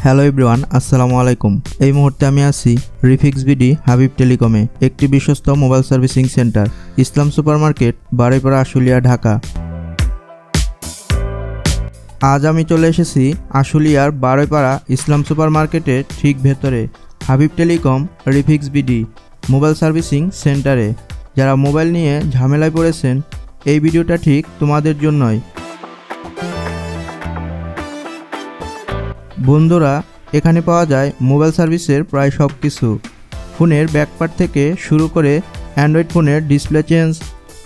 Hello everyone, আসসালামু আলাইকুম। এই মুহূর্তে আমি আছি রিফিক্স বিডি হাবিব টেলিকমে, একটি বিশ্বস্ত মোবাইল সার্ভিসিং সেন্টার, ইসলাম সুপারমার্কেট, বারুইপাড়া, আশুলিয়া, ঢাকা। আজ আমি চলে এসেছি আশুলিয়ার বারুইপাড়া ইসলাম সুপারমার্কেটের ঠিক ভেতরে Habib Telecom Refix BD mobile servicing সেন্টারে। যারা মোবাইল নিয়ে ঝামেলায় পড়েছেন, এই ভিডিওটা ঠিক তোমাদের জন্যই। বন্ধুরা, এখানে পাওয়া যায় মোবাইল সার্ভিসের প্রায় সব কিছু। ফোনের ব্যাকপার্ট থেকে শুরু করে অ্যান্ড্রয়েড ফোনের display change,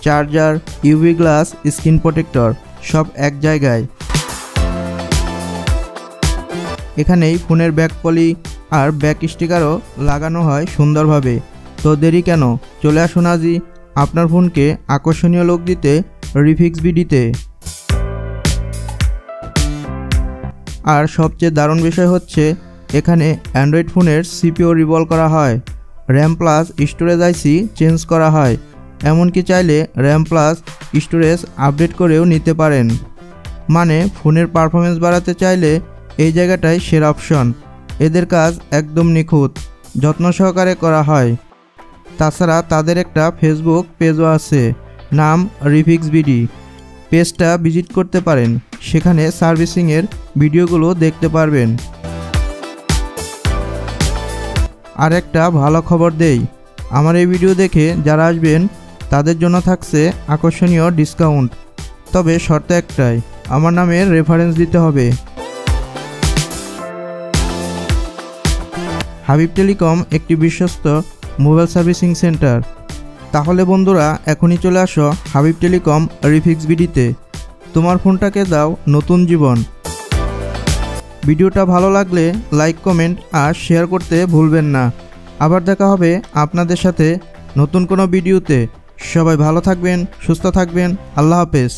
charger, UV glass, screen protector সব এক জায়গায়। এখানেই ফোনের ব্যাক পলি আর ব্যাক স্টিকারও লাগানো হয় সুন্দরভাবে। তো দেরি কেন, চলে আসুন আজই আপনার ফোনকে আকর্ষণীয় লুক দিতে রিফিক্স বিডিতে। আর সবচেয়ে দারুণ বিষয় হচ্ছে, এখানে অ্যান্ড্রয়েড ফোনের সিপিইউ রিভলভ করা হয়, র্যাম প্লাস স্টোরেজ আইসি চেঞ্জ করা হয়, এমনকি চাইলে র্যাম প্লাস স্টোরেজ আপডেট করেও নিতে পারেন। মানে ফোনের পারফরমেন্স বাড়াতে চাইলে এই জায়গাটাই সেরা অপশন। এদের কাজ একদম নিখুঁত, যত্ন সহকারে করা হয়। তাছাড়া তাদের একটা ফেসবুক পেজও আছে, নাম রিফিক্স বিডি। পেজটা ভিজিট করতে পারেন, সেখানে সার্ভিসিংয়ের ভিডিওগুলো দেখতে পারবেন। আর একটা ভালো খবর দেই, আমার এই ভিডিও দেখে যারা আসবেন তাদের জন্য থাকছে আকর্ষণীয় ডিসকাউন্ট। তবে শর্ত একটাই, আমার নামের রেফারেন্স দিতে হবে। হাবিব টেলিকম একটি বিশ্বস্ত মোবাইল সার্ভিসিং সেন্টার। তাহলে বন্ধুরা, এখনই চলে আসো হাবিব টেলিকম রিফিক্স বিডিতে। তোমার ফোনটাকে দাও নতুন জীবন। ভিডিওটা ভালো লাগলে লাইক, কমেন্ট আর শেয়ার করতে ভুলবেন না। আবার দেখা হবে আপনাদের সাথে নতুন কোনো ভিডিওতে। সবাই ভালো থাকবেন, সুস্থ থাকবেন। আল্লাহ হাফেজ।